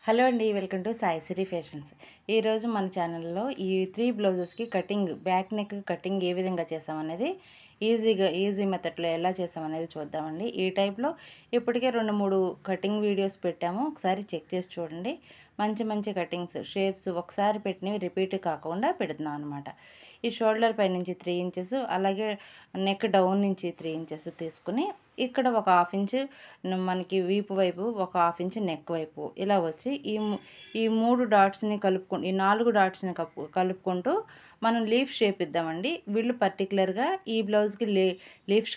Hello అండి, welcome to Sai Siri fashions. ఈరోజు మన ఛానల్లో ఈ 3 బ్లౌజెస్కి కటింగ్, బ్యాక్ నెక్ కటింగ్ ఏ విధంగా చేసామనేది ఈజీ మెథడ్లో ఎలా చేసామనేది చూద్దామండి. ఈ టైప్లో ఇప్పటికే 2-3 కటింగ్ వీడియోస్ పెట్టాము, ఒకసారి చెక్ చేసి చూడండి. మంచి మంచి కటింగ్స్, షేప్స్ ఒకసారి పెట్టినవి రిపీట్ కాకుండా పెడుతున్నాం అనమాట. ఈ షోల్డర్ పై నుంచి 3 ఇంచెస్, అలాగే నెక్ డౌన్ నుంచి 3 ఇంచెస్ తీసుకుని ఇక్కడ ఒక 1/2 ఇంచ్ మనకి వీపు వైపు, ఒక 1/2 ఇంచ్ నెక్ వైపు ఇలా వచ్చి ఈ 3 డాట్స్ని కలుపుకుంటూ, ఈ 4 డాట్స్ని కలుపుకుంటూ మనం లీఫ్ షేప్ ఇద్దామండి. వీళ్ళు పర్టికులర్గా ఈ బ్లౌజ్కి లీఫ్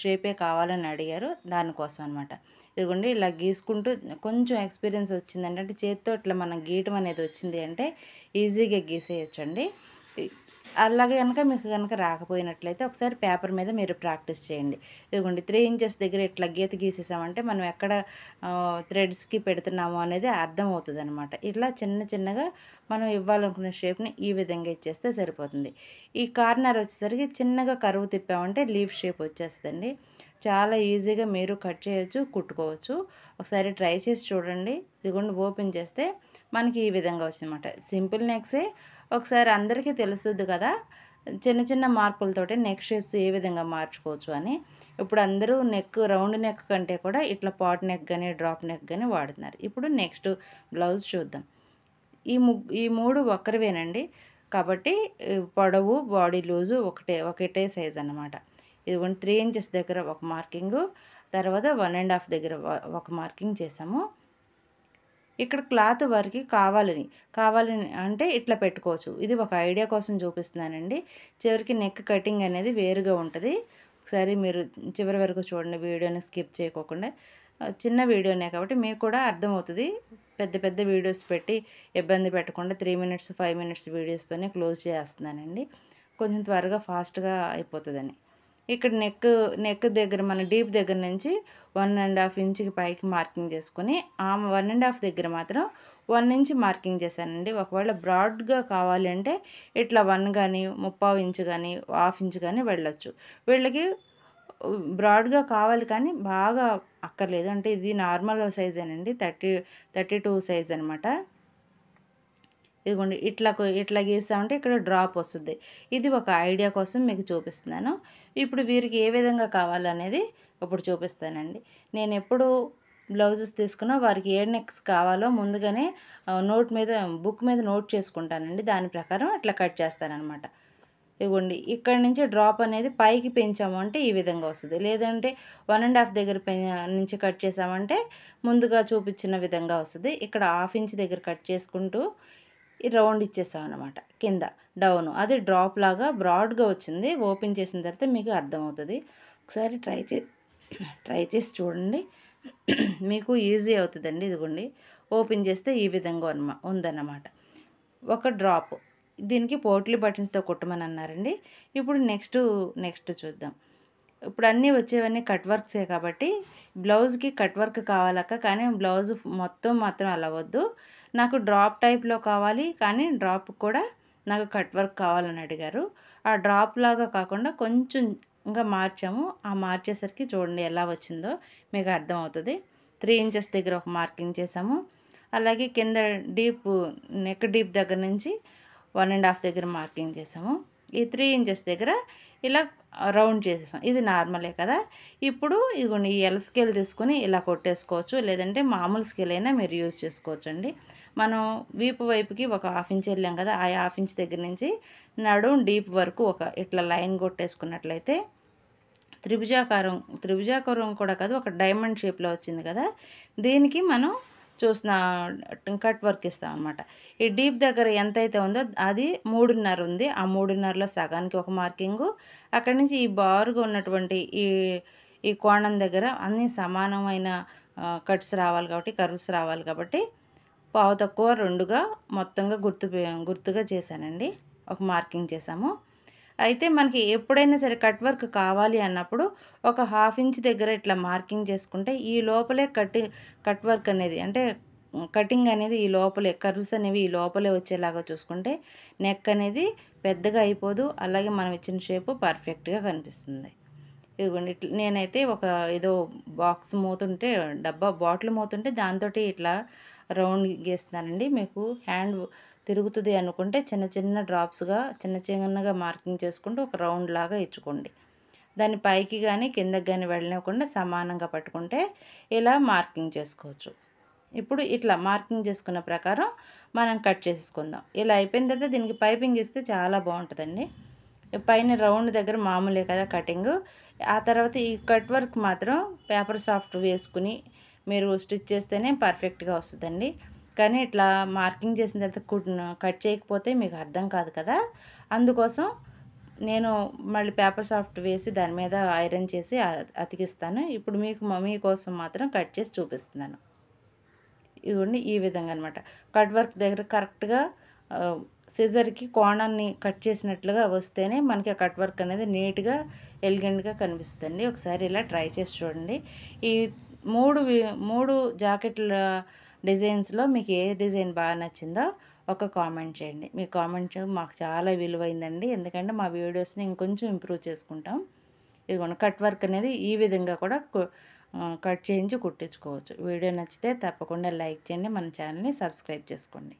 షేపే కావాలని అడిగారు, దానికోసం అనమాట. ఇదిగోండి ఇలా గీసుకుంటూ కొంచెం ఎక్స్పీరియన్స్ వచ్చిందంటే, అంటే చేతితో ఇట్లా మనం గీయటం అనేది వచ్చింది అంటే ఈజీగా గీసేయచ్చండి. అలాగే కనుక మీకు కనుక రాకపోయినట్లయితే ఒకసారి పేపర్ మీద మీరు ప్రాక్టీస్ చేయండి. ఇదిగోండి 3 ఇంచెస్ దగ్గర ఇట్లా గీత గీసేసామంటే మనం ఎక్కడ థ్రెడ్స్కి పెడుతున్నాము అనేది అర్థమవుతుంది అనమాట. ఇట్లా చిన్న చిన్నగా మనం ఇవ్వాలనుకునే షేప్ని ఈ విధంగా ఇచ్చేస్తే సరిపోతుంది. ఈ కార్నర్ వచ్చేసరికి చిన్నగా కరువు తిప్పామంటే లీఫ్ షేప్ వచ్చేస్తుందండి. చాలా ఈజీగా మీరు కట్ చేయొచ్చు, కుట్టుకోవచ్చు. ఒకసారి ట్రై చేసి చూడండి. ఇదిగోండి ఓపెన్ చేస్తే మనకి ఈ విధంగా వచ్చిందన్నమాట. సింపుల్ నెక్సే, ఒకసారి అందరికీ తెలుస్తుంది కదా చిన్న చిన్న మార్పులతోటి నెక్ షేప్స్ ఏ విధంగా మార్చుకోవచ్చు అని. ఇప్పుడు అందరూ రౌండ్ నెక్ కంటే కూడా ఇట్లా పాట్ నెక్ కానీ డ్రాప్ నెక్ కానీ వాడుతున్నారు. ఇప్పుడు నెక్స్ట్ బ్లౌజ్ చూద్దాం. ఈ 3 ఒక్కరివేనండి, కాబట్టి పొడవు, బాడీ లూజు ఒకటే సైజ్ అన్నమాట. ఇదిగోండి 3 ఇంచెస్ దగ్గర ఒక మార్కింగు, తర్వాత 1.5 దగ్గర ఒక మార్కింగ్ చేసాము. ఇక్కడ క్లాత్ వరకు కావాలని అంటే ఇట్లా పెట్టుకోవచ్చు. ఇది ఒక ఐడియా కోసం చూపిస్తున్నానండి. చివరికి నెక్ కటింగ్ అనేది వేరుగా ఉంటుంది. ఒకసారి మీరు చివరి వరకు చూడండి, వీడియోని స్కిప్ చేయకోకుండా. చిన్న వీడియోనే కాబట్టి మీకు కూడా అర్థమవుతుంది. పెద్ద పెద్ద వీడియోస్ పెట్టి ఇబ్బంది పెట్టకుండా 3 మినిట్స్ 5 మినిట్స్ వీడియోస్తోనే క్లోజ్ చేస్తున్నానండి, కొంచెం త్వరగా ఫాస్ట్గా అయిపోతుందని. ఇక్కడ నెక్ దగ్గర మన డీప్ దగ్గర నుంచి 1.5 ఇంచుకి పైకి మార్కింగ్ చేసుకుని, ఆ 1.5 దగ్గర మాత్రం 1 ఇంచ్ మార్కింగ్ చేశానండి. ఒకవేళ బ్రాడ్గా కావాలి అంటే ఇట్లా 1 కానీ 3/4 ఇంచు కానీ 1/2 ఇంచు కానీ వెళ్ళొచ్చు. వీళ్ళకి బ్రాడ్గా కావాలి కానీ బాగా అక్కర్లేదు. అంటే ఇది నార్మల్ సైజేనండి, 32 సైజ్ అనమాట. ఇదిగోండి ఇట్లా గీసామంటే ఇక్కడ డ్రాప్ వస్తుంది. ఇది ఒక ఐడియా కోసం మీకు చూపిస్తున్నాను. ఇప్పుడు వీరికి ఏ విధంగా కావాలనేది ఇప్పుడు చూపిస్తానండి. నేను ఎప్పుడు బ్లౌజెస్ తీసుకున్నా వారికి ఏ నెక్స్ కావాలో ముందుగానే బుక్ మీద నోట్ చేసుకుంటానండి. దాని ప్రకారం అట్లా కట్ చేస్తానన్నమాట. ఇదిగోండి ఇక్కడ నుంచి డ్రాప్ అనేది పైకి పెంచాము అంటే ఈ విధంగా వస్తుంది. లేదంటే 1.5 దగ్గర నుంచి కట్ చేసామంటే ముందుగా చూపించిన విధంగా వస్తుంది. ఇక్కడ 1/2 ఇంచ్ దగ్గర కట్ చేసుకుంటూ ఈ రౌండ్ ఇచ్చేసాం అనమాట. కింద డౌన్ అది డ్రాప్ లాగా బ్రాడ్గా వచ్చింది. ఓపెన్ చేసిన తర్వాత మీకు అర్థమవుతుంది. ఒకసారి ట్రై చేసి చూడండి, మీకు ఈజీ అవుతుందండి. ఇదిగోండి ఓపెన్ చేస్తే ఈ విధంగా ఉందన్నమాట. ఒక డ్రాప్, దీనికి పోట్లీ బటన్స్తో కుట్టమని అన్నారండి. ఇప్పుడు నెక్స్ట్ చూద్దాం. ఇప్పుడు అన్నీ వచ్చేవన్నీ కట్ వర్క్సే కాబట్టి బ్లౌజ్కి కట్ వర్క్ కావాలక్క, కానీ బ్లౌజ్ మాత్రం అలా వద్దు, నాకు డ్రాప్ టైప్లో కావాలి, కానీ డ్రాప్ కూడా నాకు కట్ వర్క్ కావాలని అడిగారు. ఆ డ్రాప్ లాగా కాకుండా కొంచెం ఇంకా మార్చాము. ఆ మార్చేసరికి చూడండి ఎలా వచ్చిందో మీకు అర్థమవుతుంది. 3 ఇంచెస్ దగ్గర ఒక మార్కింగ్ చేసాము. అలాగే కింద నెక్ డీప్ దగ్గర నుంచి 1.5 దగ్గర మార్కింగ్ చేసాము. ఈ 3 ఇంచెస్ దగ్గర ఇలా రౌండ్ చేసేసాం. ఇది నార్మలే కదా. ఇప్పుడు ఇదిగోండి ఈ ఎల్ స్కేల్ తీసుకొని ఇలా కొట్టేసుకోవచ్చు, లేదంటే మామూలు స్కేల్ అయినా మీరు యూజ్ చేసుకోవచ్చు అండి. మనం వీపు వైపుకి ఒక 1/2 ఇంచ్ వెళ్ళాం కదా, ఆ 1/2 ఇంచ్ దగ్గర నుంచి నడుం డీప్ వరకు ఇట్లా లైన్ కొట్టేసుకున్నట్లయితే త్రిభుజాకారం కూడా కాదు, ఒక డైమండ్ షేప్లో వచ్చింది కదా. దీనికి మనం చూసిన కట్ వర్క్ ఇస్తాం అనమాట. ఈ డీప్ దగ్గర ఎంతైతే ఉందో అది 3.5 ఉంది. ఆ 3.5లో సగానికి ఒక మార్కింగు, అక్కడి నుంచి ఈ బారుగా ఉన్నటువంటి ఈ కోణం దగ్గర అన్నీ సమానమైన కట్స్ రావాలి కాబట్టి, కర్వ్స్ రావాలి కాబట్టి పావు తక్కువ 2గా మొత్తంగా గుర్తుగా చేశానండి. ఒక మార్కింగ్ చేసాము. అయితే మనకి ఎప్పుడైనా సరే కట్ వర్క్ కావాలి అన్నప్పుడు ఒక 1/2 ఇంచ్ దగ్గర ఇట్లా మార్కింగ్ చేసుకుంటే ఈ లోపలే కట్ వర్క్ అనేది, అంటే కటింగ్ అనేది ఈ లోపలే, కర్వ్స్ అనేవి ఈ లోపలే వచ్చేలాగా చూసుకుంటే నెక్ అనేది పెద్దగా అయిపోదు, అలాగే మనం ఇచ్చిన షేపు పర్ఫెక్ట్గా కనిపిస్తుంది. ఇదిగోండి నేనైతే ఏదో బాక్స్ మూతుంటే, బాటిల్ మూతుంటే దాంతో ఇట్లా రౌండ్ గీస్తున్నానండి. మీకు హ్యాండ్ తిరుగుతుంది అనుకుంటే చిన్న చిన్న డ్రాప్స్గా చిన్నగా మార్కింగ్ చేసుకుంటూ ఒక రౌండ్ లాగా ఇచ్చుకోండి. దాన్ని పైకి కానీ కిందకి కానీ వెళ్ళనివ్వకుండా సమానంగా పట్టుకుంటే ఇలా మార్కింగ్ చేసుకోవచ్చు. ఇప్పుడు ఇట్లా మార్కింగ్ చేసుకున్న ప్రకారం మనం కట్ చేసుకుందాం. ఇలా అయిపోయిన తర్వాత దీనికి పైపింగ్ ఇస్తే చాలా బాగుంటుందండి. పైన రౌండ్ దగ్గర మామూలే కదా కటింగ్. ఆ తర్వాత ఈ కట్ వర్క్ మాత్రం పేపర్ సాఫ్ట్ వేసుకుని మీరు స్టిచ్ చేస్తేనే పర్ఫెక్ట్గా వస్తుందండి. కానీ ఇట్లా మార్కింగ్ చేసిన తర్వాత కట్ చేయకపోతే మీకు అర్థం కాదు కదా. అందుకోసం నేను మళ్ళీ పేపర్ సాఫ్ట్ వేసి దాని మీద ఐరన్ చేసి అతికిస్తాను. ఇప్పుడు మీకోసం మాత్రం కట్ చేసి చూపిస్తున్నాను. ఇదిగోండి ఈ విధంగా అనమాట. కట్ వర్క్ దగ్గర కరెక్ట్గా సిజర్కి కోణాన్ని కట్ చేసినట్లుగా వస్తేనే మనకి ఆ కట్ వర్క్ అనేది నీట్గా ఎలిగెంట్గా కనిపిస్తుందండి. ఒకసారి ఇలా ట్రై చేసి చూడండి. ఈ మూడు జాకెట్ల డిజైన్స్లో మీకు ఏ డిజైన్ బాగా నచ్చిందో ఒక కామెంట్ చేయండి. మీ కామెంట్ మాకు చాలా విలువైందండి. ఎందుకంటే మా వీడియోస్ని ఇంకొంచెం ఇంప్రూవ్ చేసుకుంటాం. ఇదిగోండి కట్ వర్క్ అనేది ఈ విధంగా కూడా కట్ చేయించి కుట్టించుకోవచ్చు. వీడియో నచ్చితే తప్పకుండా లైక్ చేయండి. మన ఛానల్ని సబ్స్క్రైబ్ చేసుకోండి.